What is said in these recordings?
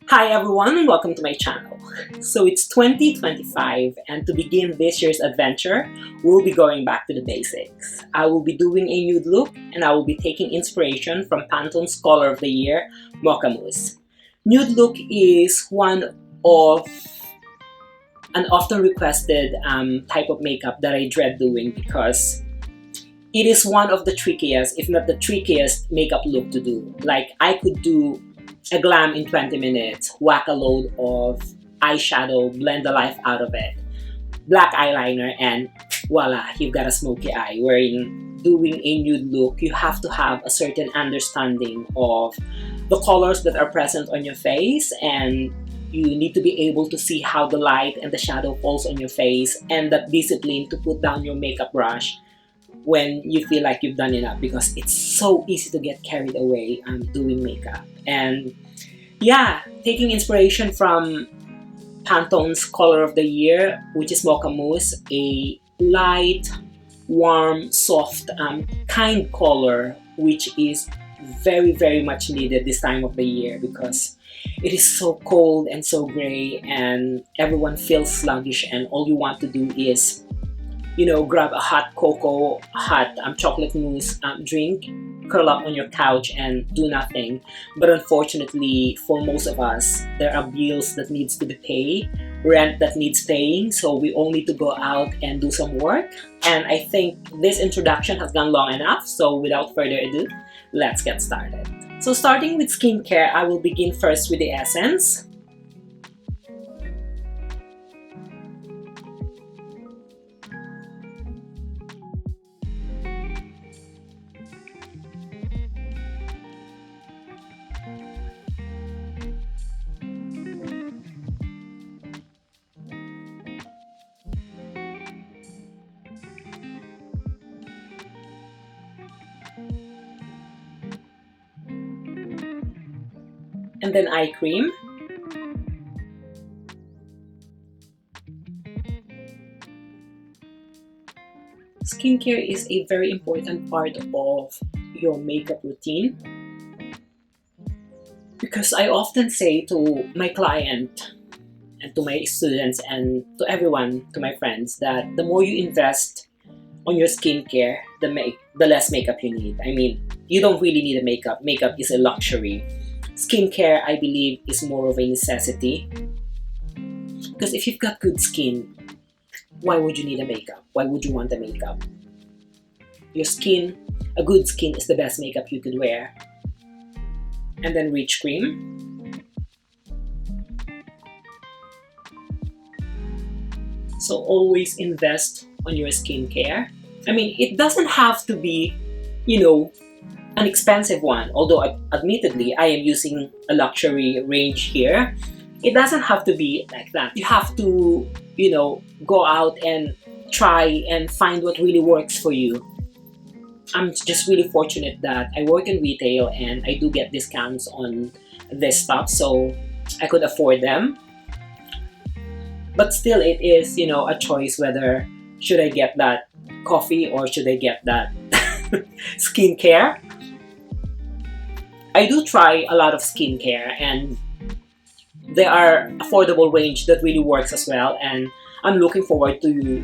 Hi everyone, welcome to my channel. So it's 2025 and to begin this year's adventure, we'll be going back to the basics. I will be doing a nude look and I will be taking inspiration from Pantone's Color of the Year, Mocha Mouse. Nude look is one of an often requested type of makeup that I dread doing because it is one of the trickiest, if not the trickiest makeup look to do. Like I could do a glam in 20 minutes, whack a load of eyeshadow, blend the life out of it, black eyeliner, and voila, you've got a smoky eye. Wherein doing a nude look, you have to have a certain understanding of the colors that are present on your face, and you need to be able to see how the light and the shadow falls on your face, and that discipline to put down your makeup brush when you feel like you've done enough, because it's so easy to get carried away doing makeup. And yeah, taking inspiration from Pantone's Color of the Year, which is Mocha Mousse, a light, warm, soft, kind color, which is very much needed this time of the year because it is so cold and so gray and everyone feels sluggish, and all you want to do is grab a hot cocoa, hot chocolate mousse drink, curl up on your couch and do nothing. But unfortunately, for most of us, there are bills that needs to be paid, rent that needs paying, so we all need to go out and do some work. And I think this introduction has gone long enough, so without further ado, let's get started. So starting with skincare, I will begin first with the essence. And then eye cream. Skincare is a very important part of your makeup routine because I often say to my client and to my students and to everyone, to my friends, that the more you invest on your skincare, the less makeup you need. I mean, you don't really need a makeup. Makeup is a luxury. Skincare, I believe, is more of a necessity. Because if you've got good skin, why would you need a makeup? Why would you want a makeup? Your skin, a good skin is the best makeup you could wear. And then rich cream. So always invest on your skincare. I mean, it doesn't have to be, an expensive one, although admittedly I am using a luxury range here. It doesn't have to be like that. You have to, go out and try and find what really works for you. I'm just really fortunate that I work in retail and I do get discounts on this stuff, so I could afford them. But still, it is, a choice whether should I get that coffee or should I get that skincare. I do try a lot of skincare and there are affordable range that really works as well, and I'm looking forward to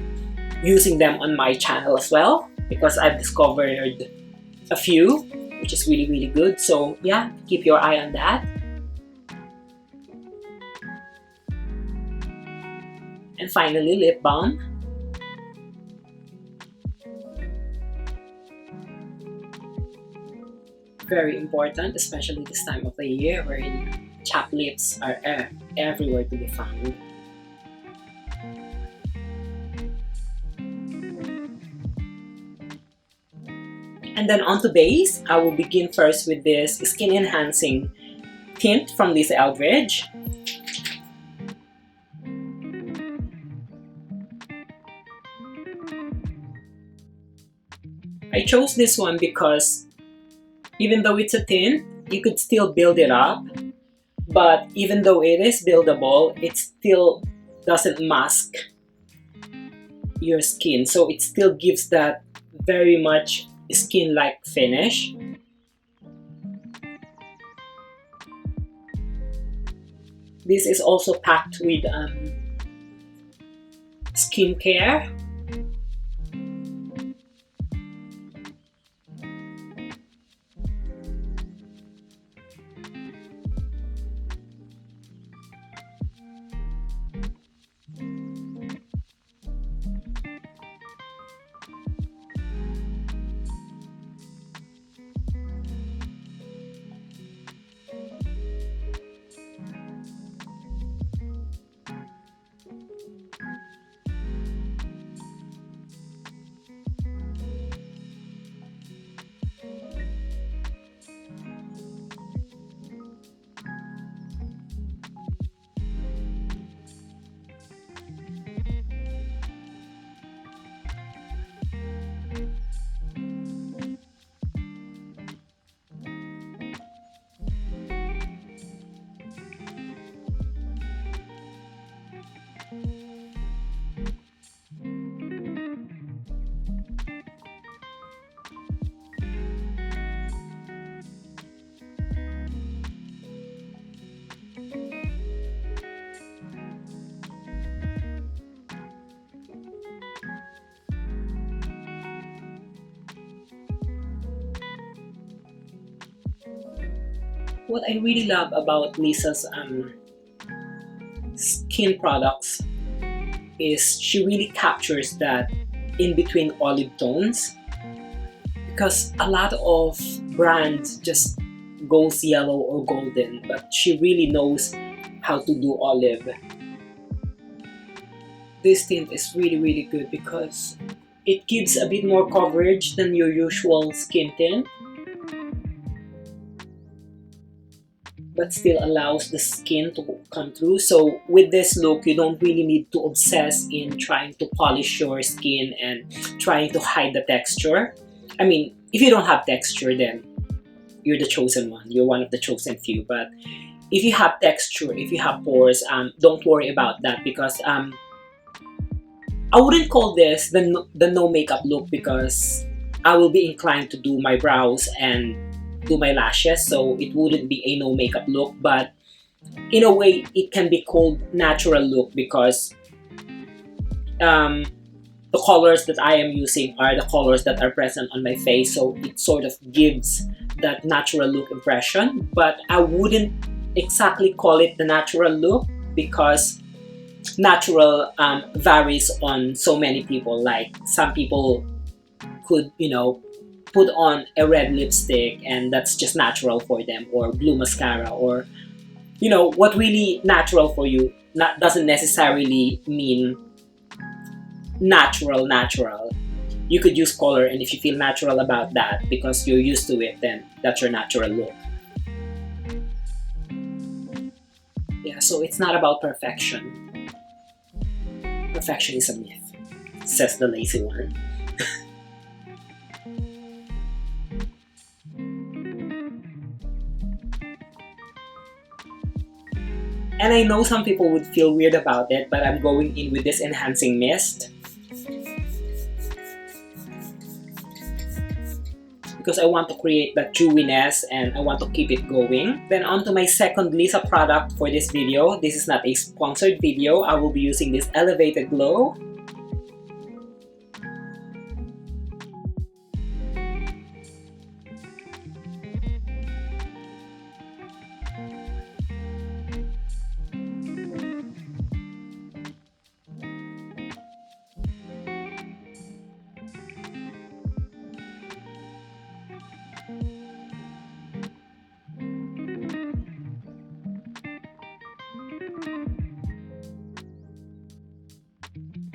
using them on my channel as well because I've discovered a few which is really good. So yeah, keep your eye on that. And finally, lip balm. Very important, especially this time of the year wherein chapped lips are everywhere to be found. And then on to base, I will begin first with this skin enhancing tint from Eldridge. I chose this one because even though it's a tint, you could still build it up. But even though it is buildable, it still doesn't mask your skin. So it still gives that very much skin-like finish. This is also packed with skincare. What I really love about Lisa's skin products is she really captures that in between olive tones, because a lot of brands just goes yellow or golden, but she really knows how to do olive. This tint is really good because it gives a bit more coverage than your usual skin tint, but still allows the skin to come through. So with this look, you don't really need to obsess in trying to polish your skin and trying to hide the texture. I mean, if you don't have texture, then you're the chosen one. You're one of the chosen few. But if you have texture, if you have pores, don't worry about that, because I wouldn't call this the no makeup look, because I will be inclined to do my brows and do my lashes, so it wouldn't be a no makeup look. But in a way, it can be called natural look, because the colors that I am using are the colors that are present on my face, so it sort of gives that natural look impression. But I wouldn't exactly call it the natural look, because natural varies on so many people. Like, some people could, put on a red lipstick and that's just natural for them, or blue mascara, or what really natural for you doesn't necessarily mean natural. You could use color, and if you feel natural about that because you're used to it, then that's your natural look. Yeah, so it's not about perfection. Perfection is a myth, says the lazy one. And I know some people would feel weird about it, but I'm going in with this enhancing mist because I want to create that dewiness and I want to keep it going. Then on to my second Lisa product for this video. This is not a sponsored video. I will be using this Elevated Glow.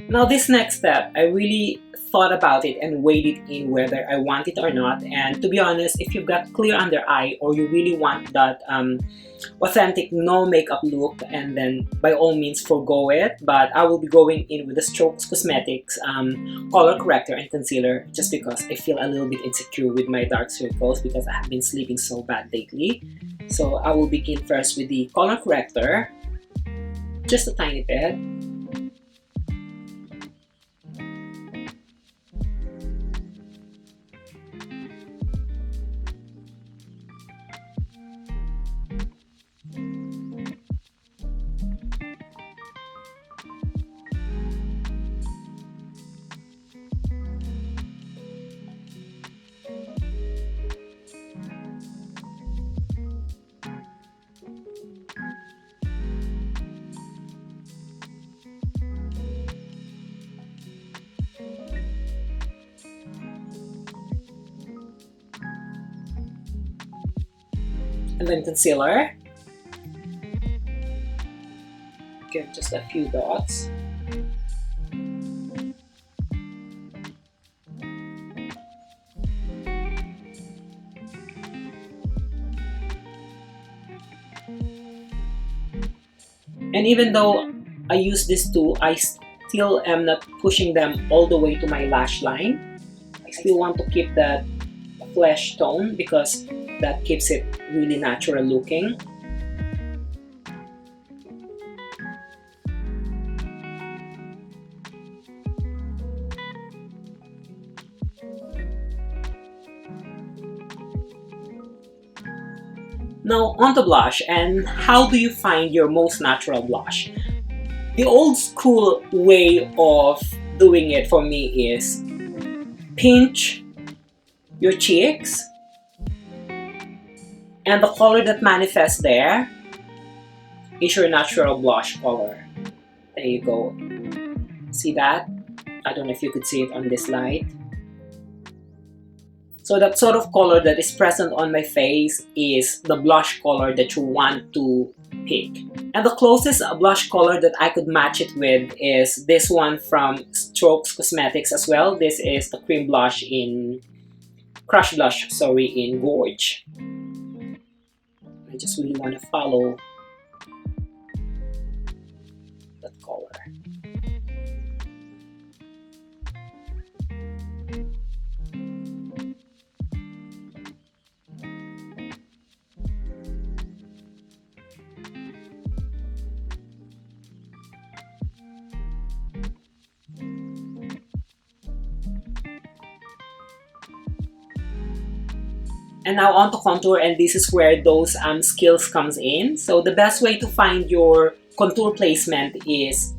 Now this next step, I really thought about it and weighed it in whether I want it or not. And to be honest, if you've got clear under eye or you really want that authentic no makeup look, and then by all means forgo it. But I will be going in with the Strokes Cosmetics color corrector and concealer, just because I feel a little bit insecure with my dark circles because I have been sleeping so bad lately. So I will begin first with the color corrector, just a tiny bit. And then concealer. Again, just a few dots. And even though I use this too, I still am not pushing them all the way to my lash line. I still want to keep that flesh tone because that keeps it really natural looking. Now on the blush, and how do you find your most natural blush? The old school way of doing it for me is pinch your cheeks and the color that manifests there is your natural blush color. There you go. See that? I don't know if you could see it on this light. So that sort of color that is present on my face is the blush color that you want to pick. And the closest blush color that I could match it with is this one from Strokes Cosmetics as well. This is the cream blush in Crush Blush, sorry, in Gorge. I just really want to follow that color. And now on to contour, and this is where those skills comes in. So the best way to find your contour placement is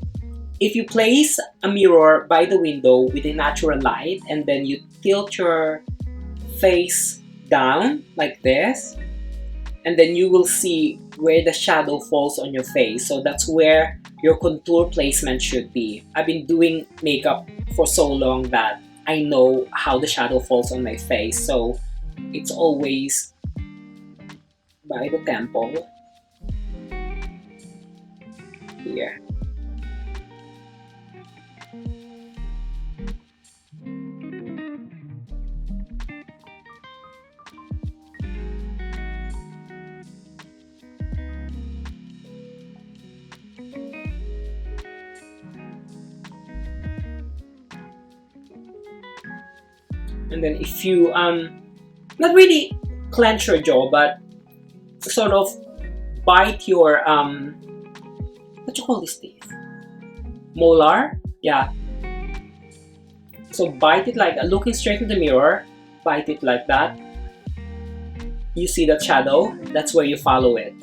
if you place a mirror by the window with a natural light and then you tilt your face down like this, and then you will see where the shadow falls on your face. So that's where your contour placement should be. I've been doing makeup for so long that I know how the shadow falls on my face. So it's always by the temple here. And then if you not really clench your jaw, but sort of bite your what you call this teeth? Molar? Yeah. So bite it like looking straight in the mirror, bite it like that. You see that shadow? That's where you follow it.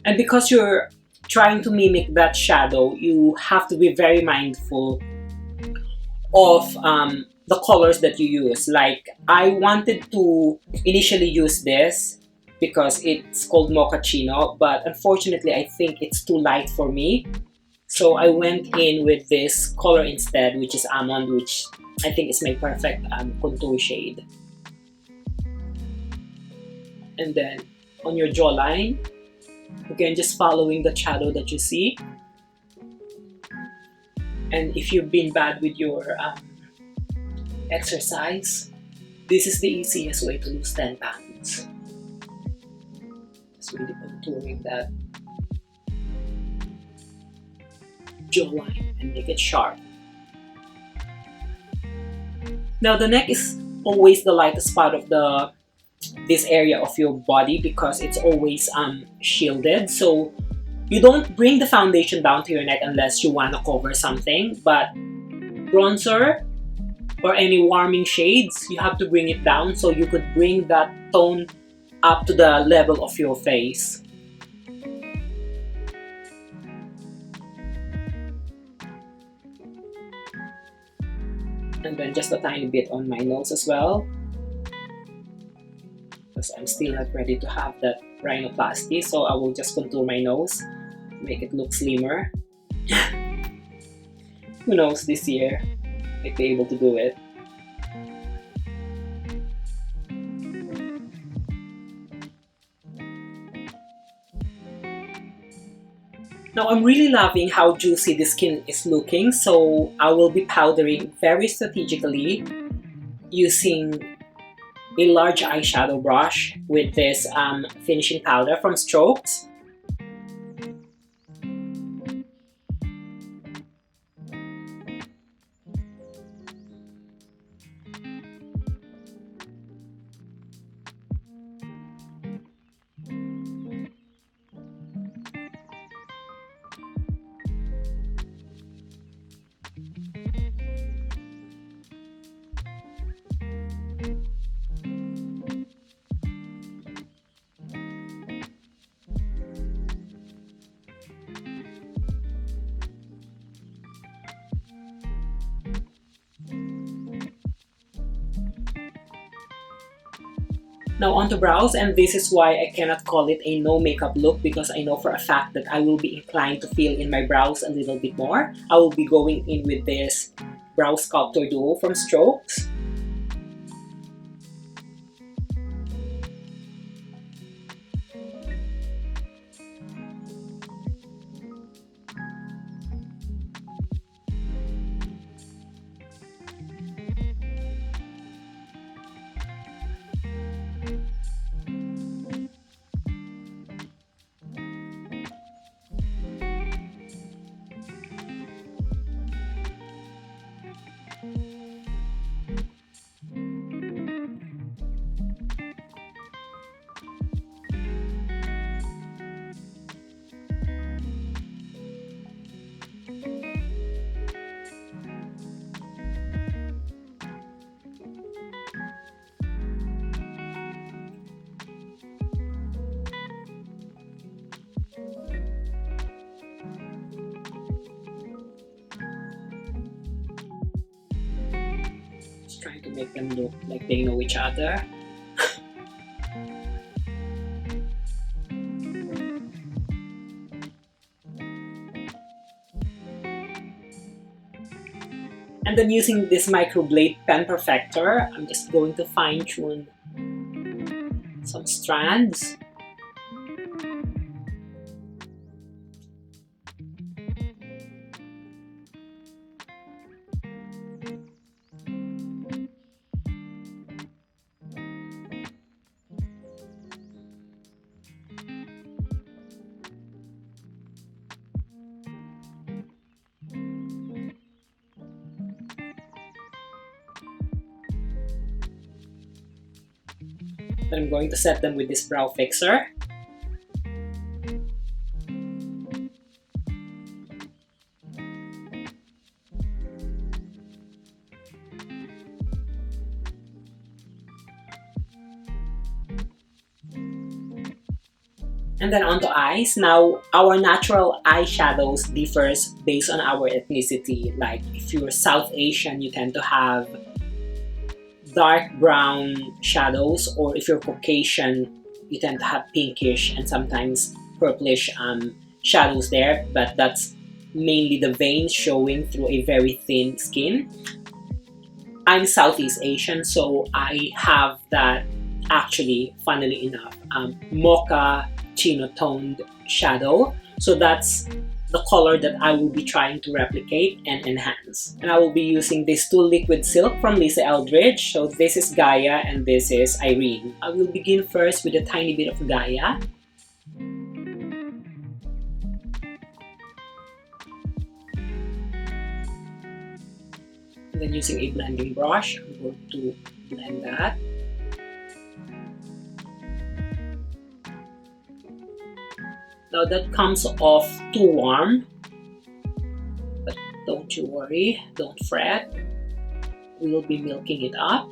And because you're trying to mimic that shadow, you have to be very mindful of the colors that you use. Like, I wanted to initially use this because it's called Mocha Chino, but unfortunately I think it's too light for me. So I went in with this color instead, which is Almond, which I think is my perfect contour shade. And then on your jawline, again, just following the shadow that you see. And if you've been bad with your exercise, this is the easiest way to lose 10 pounds. Just really contouring that jawline and make it sharp. Now the neck is always the lightest part of this area of your body because it's always shielded. So you don't bring the foundation down to your neck unless you want to cover something, but bronzer or any warming shades, you have to bring it down so you could bring that tone up to the level of your face. And then just a tiny bit on my nose as well, because I'm still not ready to have that rhinoplasty, so I will just contour my nose to make it look slimmer. Who knows, this year I'd be able to do it. Now I'm really loving how juicy the skin is looking, so I will be powdering very strategically using a large eyeshadow brush with this finishing powder from Strokes. Now onto brows, and this is why I cannot call it a no makeup look, because I know for a fact that I will be inclined to fill in my brows a little bit more. I will be going in with this Brow Sculptor Duo from Strokes. Trying to make them look like they know each other. And then using this microblade pen perfector, I'm just going to fine tune some strands. Then I'm going to set them with this brow fixer. And then onto eyes. Now, our natural eyeshadows differs based on our ethnicity. Like if you're South Asian, you tend to have dark brown shadows, or if you're Caucasian, you tend to have pinkish and sometimes purplish shadows there, but that's mainly the veins showing through a very thin skin. I'm Southeast Asian, so I have that, actually, funnily enough, mocha chino toned shadow. So that's the color that I will be trying to replicate and enhance. And I will be using these two liquid silk from Eldridge. So this is Gaia and this is Irene. I will begin first with a tiny bit of Gaia. And then using a blending brush, I'm going to blend that. Now that comes off too warm, but Don't you worry, don't fret. We will be milking it up.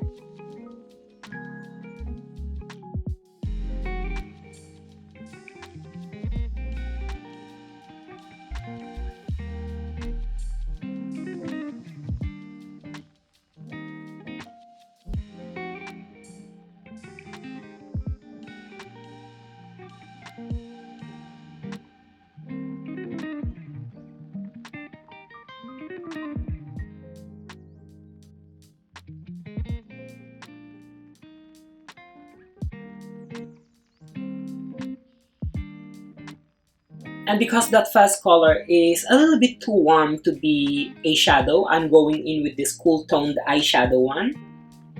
And because that fuzz color is a little bit too warm to be a shadow, I'm going in with this cool toned eyeshadow one,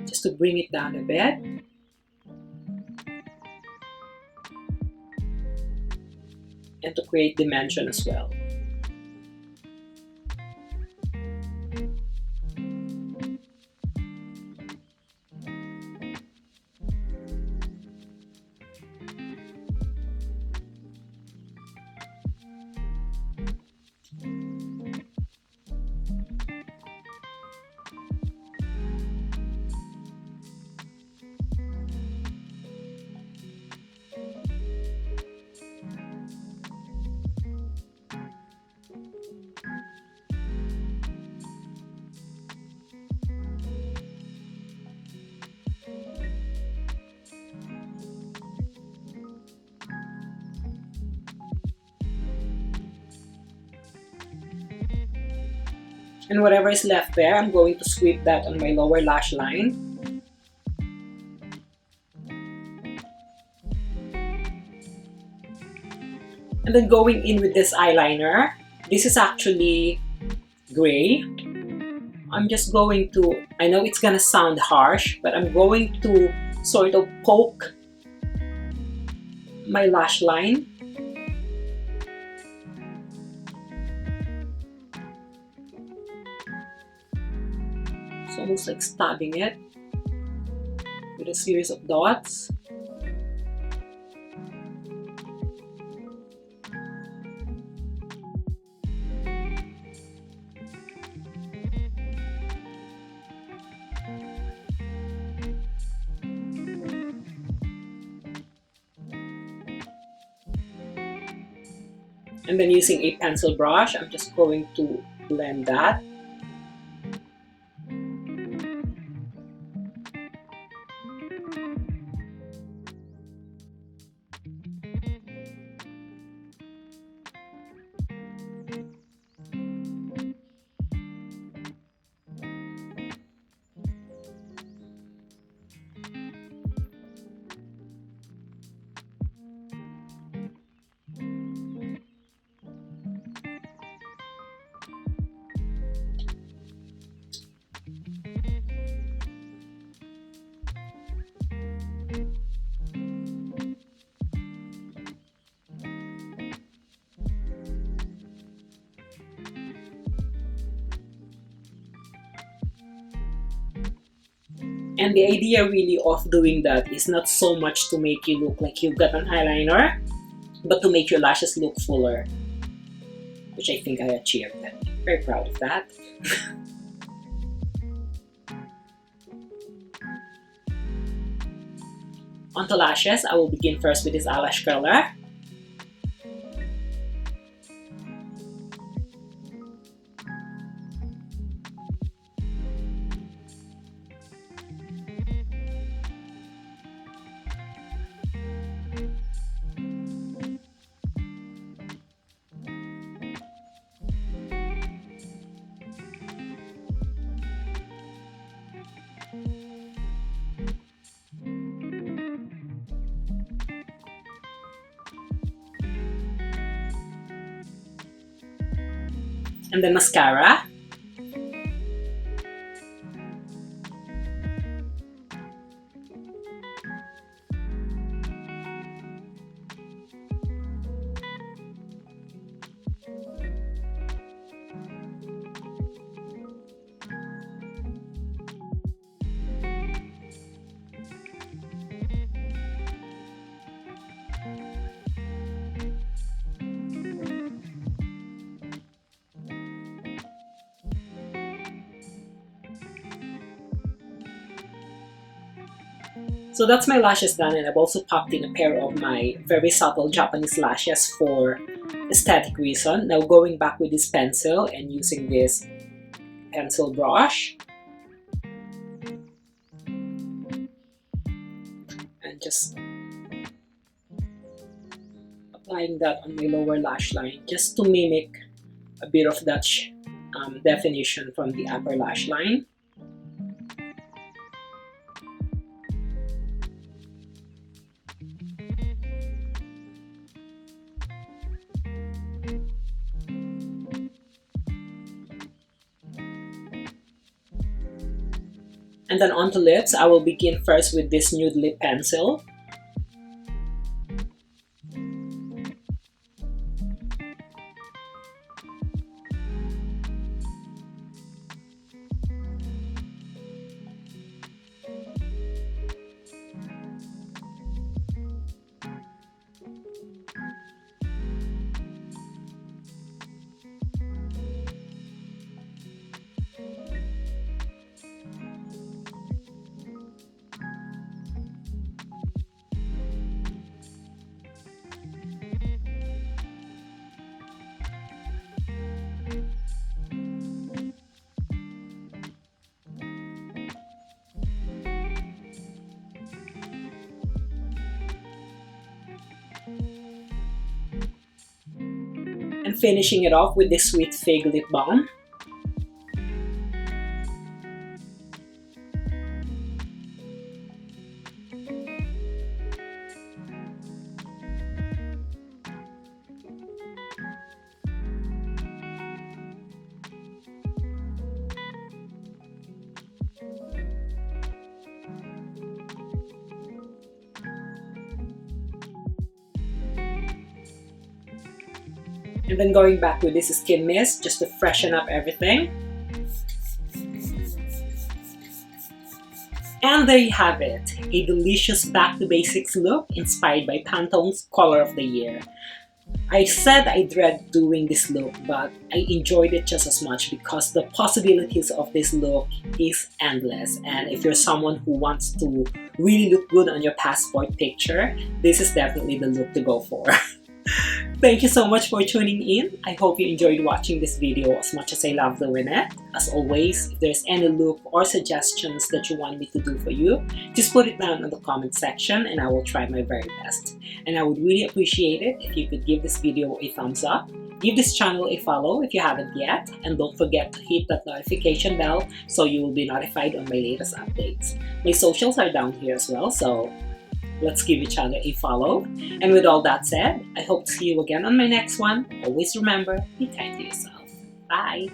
just to bring it down a bit. And to create dimension as well. And whatever is left there, I'm going to sweep that on my lower lash line. And then going in with this eyeliner. This is actually gray. I'm just going to, I know it's gonna sound harsh, but I'm going to sort of poke my lash line. It's almost like stabbing it with a series of dots. And then using a pencil brush, I'm just going to blend that. And the idea really of doing that is not so much to make you look like you've got an eyeliner, but to make your lashes look fuller, which I think I achieved. I'm very proud of that. Onto lashes, I will begin first with this eyelash curler. And then mascara. So that's my lashes done, and I've also popped in a pair of my very subtle Japanese lashes for aesthetic reason. Now going back with this pencil and using this pencil brush and just applying that on my lower lash line just to mimic a bit of that definition from the upper lash line. And then onto lips, I will begin first with this Nude lip pencil. And finishing it off with this Sweet Fig Lip Balm. And then going back with this Skin Mist just to freshen up everything. And there you have it, a delicious back to basics look inspired by Pantone's Color of the Year. I said I dread doing this look, but I enjoyed it just as much because the possibilities of this look is endless. And if you're someone who wants to really look good on your passport picture, this is definitely the look to go for. Thank you so much for tuning in. I hope you enjoyed watching this video as much as I love doing it. As always, if there's any look or suggestions that you want me to do for you, just put it down in the comment section and I will try my very best. And I would really appreciate it if you could give this video a thumbs up, give this channel a follow if you haven't yet, and don't forget to hit that notification bell so you will be notified on my latest updates. My socials are down here as well, so let's give each other a follow. And with all that said, I hope to see you again on my next one. Always remember, be kind to yourself. Bye!